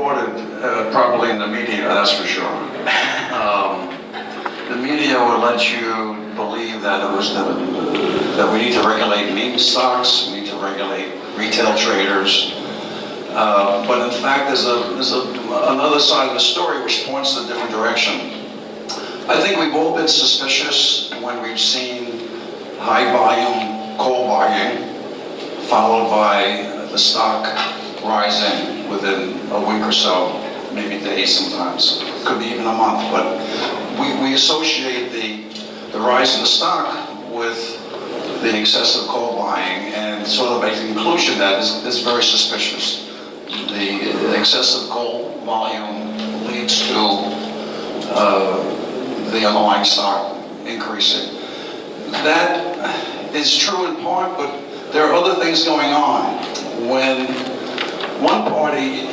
reported properly in the media, that's for sure. The media would let you believe that that we need to regulate meme stocks, we need to regulate retail traders. But in fact, there's another side of the story which points in a different direction. I think we've all been suspicious when we've seen high volume call buying, followed by the stock rising within a week or so, maybe days sometimes, could be even a month. But we associate the rise in the stock with the excessive call buying and sort of make the conclusion that is very suspicious. The excessive call volume leads to the underlying stock increasing. That is true in part, but there are other things going on. When one party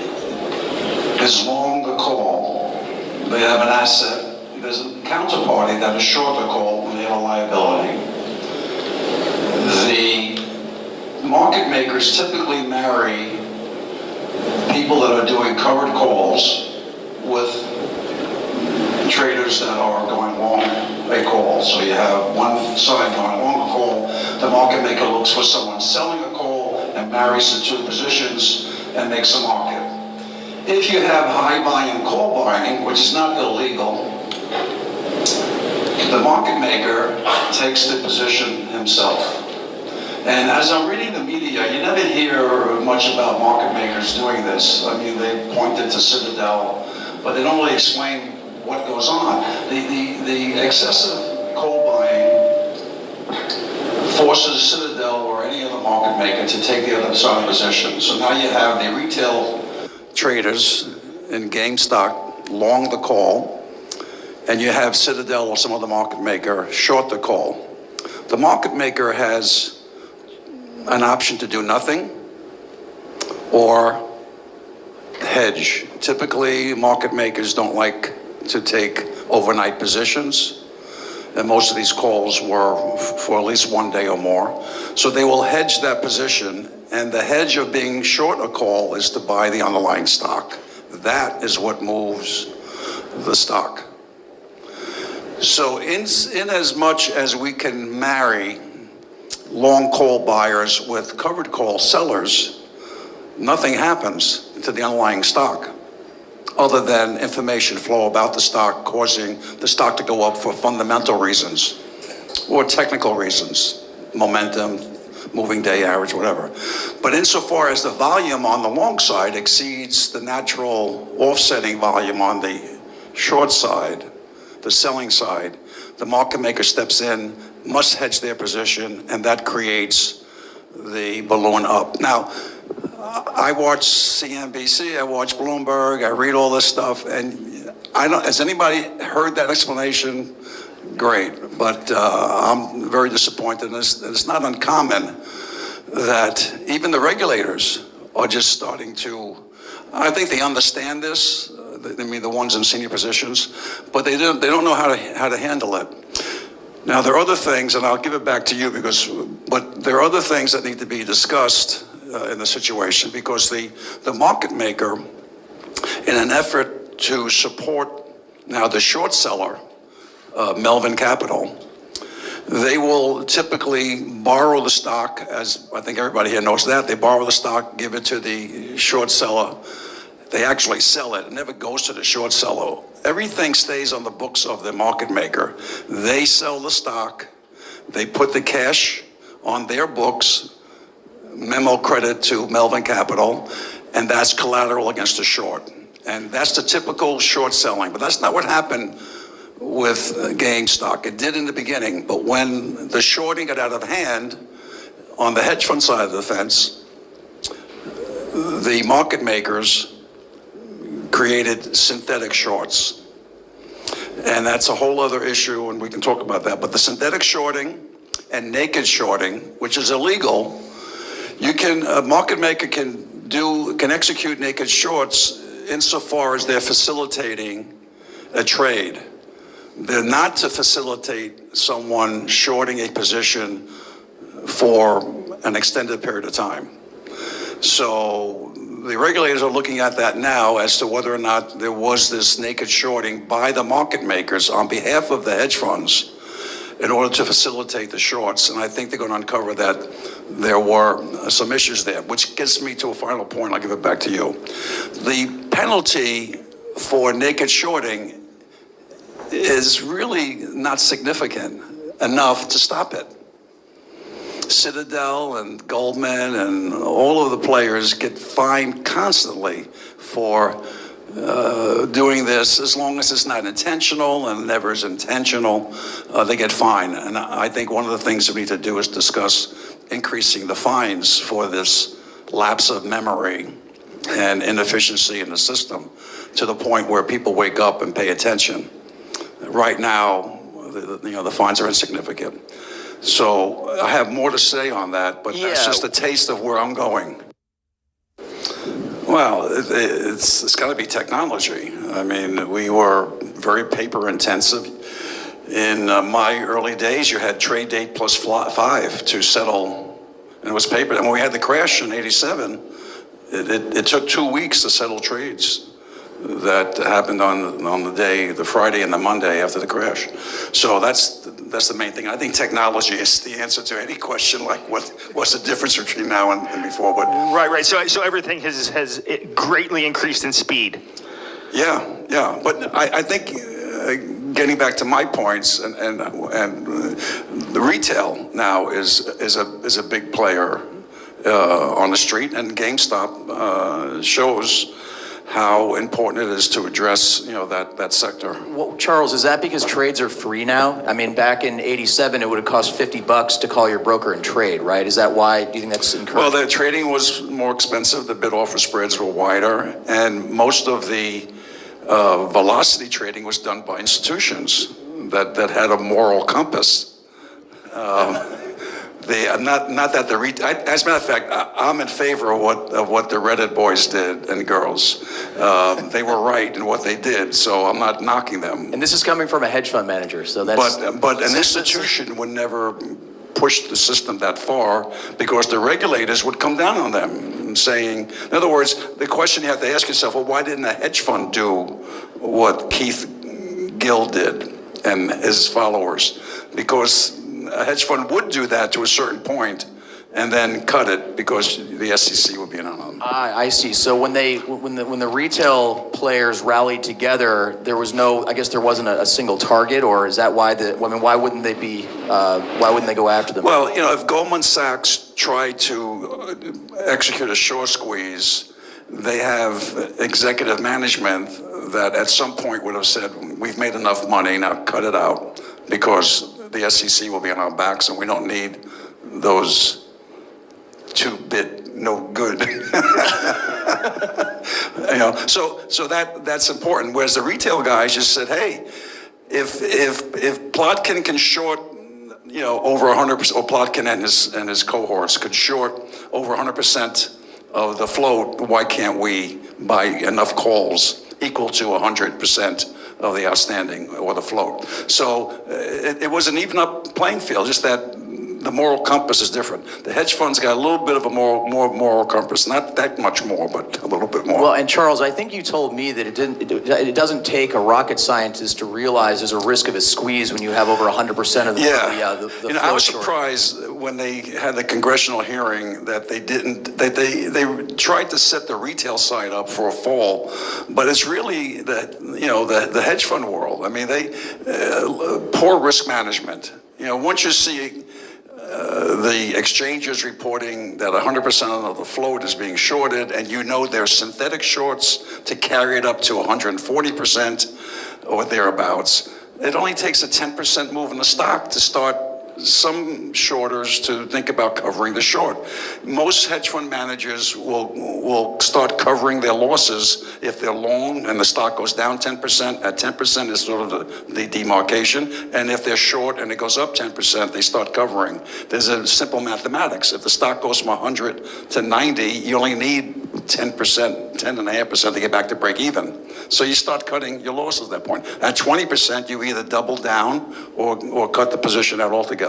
is long the call, they have an asset. There's a counterparty that is short the call when they have a liability. The market makers typically marry people that are doing covered calls with traders that are going long a call. So you have one side going long a call, the market maker looks for someone selling a call and marries the two positions and makes a market. If you have high volume call buying, which is not illegal, the market maker takes the position himself. And as I'm reading the media, you never hear much about market makers doing this. I mean, they pointed to Citadel, but they don't really explain what goes on. The excessive call buying forces Citadel or any other market maker to take the other side position. So now you have the retail traders in GameStop long the call, and you have Citadel or some other market maker short the call. The market maker has an option to do nothing or hedge. Typically, market makers don't like to take overnight positions, and most of these calls were for at least 1 day or more. So they will hedge that position, and the hedge of being short a call is to buy the underlying stock. That is what moves the stock. So in as much as we can marry long call buyers with covered call sellers, nothing happens to the underlying stock other than information flow about the stock causing the stock to go up for fundamental reasons or technical reasons, momentum, moving day average, whatever. But insofar as the volume on the long side exceeds the natural offsetting volume on the short side, the selling side, the market maker steps in, must hedge their position, and that creates the balloon up. Now, I watch CNBC, I watch Bloomberg, I read all this stuff, and has anybody heard that explanation? Great, but I'm very disappointed. And it's not uncommon that even the regulators are just starting to, I think they understand this, I mean the ones in senior positions, but they don't know how to handle it. Now, there are other things, and I'll give it back to you but there are other things that need to be discussed in the situation, because the market maker, in an effort to support now the short seller, Melvin Capital, they will typically borrow the stock, as I think everybody here knows that. They borrow the stock, give it to the short seller. They actually sell it. It never goes to the short seller. Everything stays on the books of the market maker. They sell the stock. They put the cash on their books, memo credit to Melvin Capital, and that's collateral against the short. And that's the typical short selling. But that's not what happened with GameStop. It did in the beginning, but when the shorting got out of hand on the hedge fund side of the fence, the market makers created synthetic shorts. And that's a whole other issue, and we can talk about that. But the synthetic shorting and naked shorting, which is illegal, a market maker can execute naked shorts insofar as they're facilitating a trade. They're not to facilitate someone shorting a position for an extended period of time. So the regulators are looking at that now as to whether or not there was this naked shorting by the market makers on behalf of the hedge funds in order to facilitate the shorts. And I think they're going to uncover that there were some issues there, which gets me to a final point. I'll give it back to you. The penalty for naked shorting is really not significant enough to stop it. Citadel and Goldman and all of the players get fined constantly for doing this. As long as it's not intentional, and never is intentional, they get fined. And I think one of the things we need to do is discuss increasing the fines for this lapse of memory and inefficiency in the system to the point where people wake up and pay attention. Right now, the fines are insignificant. So I have more to say on that, but that's just a taste of where I'm going. Well, it's got to be technology. I mean, we were very paper intensive. In my early days, you had trade date plus 5 to settle, and it was paper. And when we had the crash in '87, it took 2 weeks to settle trades. That happened on the Friday and the Monday after the crash. So that's the main thing. I think technology is the answer to any question like what's the difference between now and before. But right. So everything has greatly increased in speed. Yeah. But I think getting back to my points and the retail now is a big player on the street, and GameStop shows how important it is to address, that sector. Well, Charles, is that because trades are free now? I mean, back in '87, it would have cost $50 to call your broker and trade, right? Is that why? Do you think that's encouraged? Well, the trading was more expensive. The bid-offer spreads were wider, and most of the velocity trading was done by institutions that had a moral compass. Not that as a matter of fact, I'm in favor of what the Reddit boys did and girls. They were right in what they did, so I'm not knocking them. And this is coming from a hedge fund manager, so that's. But an institution would never push the system that far because the regulators would come down on them, saying, in other words, the question you have to ask yourself: well, why didn't a hedge fund do what Keith Gill did and his followers? Because a hedge fund would do that to a certain point and then cut it because the SEC would be in on them. I see. So when the retail players rallied together, there was there wasn't a single target, or is that why why wouldn't they go after them? Well, if Goldman Sachs tried to execute a short squeeze, they have executive management that at some point would have said, we've made enough money, now cut it out, because the SEC will be on our backs, and we don't need those two-bit no good. So that's important. Whereas the retail guys just said, hey, if Plotkin can short, over 100%, or Plotkin and his cohorts could short over 100% of the float, why can't we buy enough calls equal to 100% of the outstanding or the float? So it was an even up playing field, just that the moral compass is different. The hedge funds got a little bit of a more moral compass, not that much more, but a little bit more. Well, and Charles, I think you told me that it doesn't take a rocket scientist to realize there's a risk of a squeeze when you have over 100% of the float. I was surprised when they had the congressional hearing that they tried to set the retail side up for a fall, but it's really the hedge fund world. I mean, poor risk management. Once you see the exchanges reporting that 100% of the float is being shorted, and there's synthetic shorts to carry it up to 140% or thereabouts, it only takes a 10% move in the stock to start some shorters to think about covering the short. Most hedge fund managers will start covering their losses if they're long and the stock goes down 10%. At 10% is sort of the demarcation. And if they're short and it goes up 10%, they start covering. There's a simple mathematics. If the stock goes from 100 to 90, you only need 10%, 10.5% to get back to break even. So you start cutting your losses at that point. At 20%, you either double down or cut the position out altogether.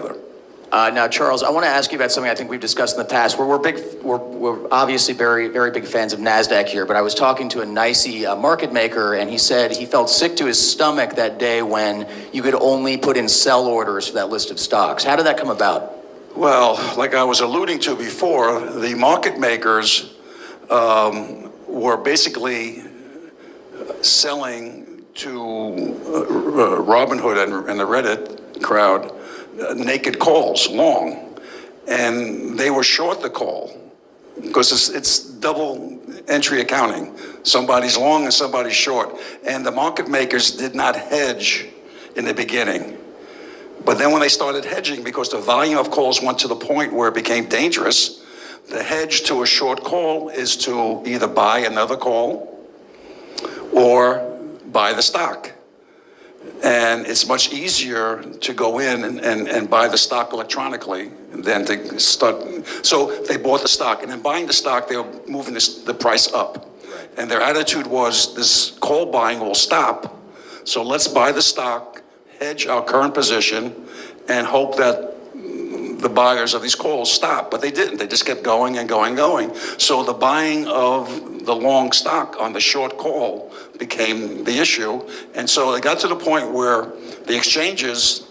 Now, Charles, I want to ask you about something I think we've discussed in the past. We're obviously very, very big fans of NASDAQ here, but I was talking to a NYSE market maker, and he said he felt sick to his stomach that day when you could only put in sell orders for that list of stocks. How did that come about? Well, like I was alluding to before, the market makers were basically selling to Robinhood and the Reddit crowd naked calls, long, and they were short the call because it's double entry accounting. Somebody's long and somebody's short, and the market makers did not hedge in the beginning. But then when they started hedging, because the volume of calls went to the point where it became dangerous, the hedge to a short call is to either buy another call or buy the stock. And it's much easier to go in and buy the stock electronically than to start. So they bought the stock, and in buying the stock, they were moving the price up. And their attitude was, this call buying will stop, so let's buy the stock, hedge our current position, and hope that the buyers of these calls stop. But they didn't. They just kept going and going and going. So the buying of the long stock on the short call became the issue. And so they got to the point where the exchanges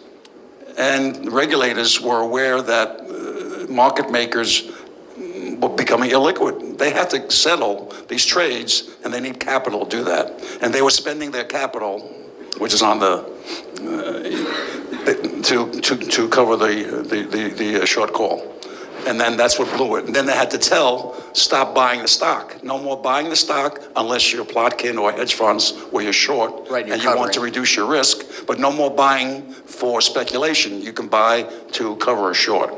and regulators were aware that market makers were becoming illiquid. They had to settle these trades, and they need capital to do that. And they were spending their capital, which is on the to cover the short call. And then that's what blew it. And then they had to stop buying the stock. No more buying the stock unless you're Plotkin or hedge funds where you're short, right, and you want to reduce your risk. But no more buying for speculation. You can buy to cover a short.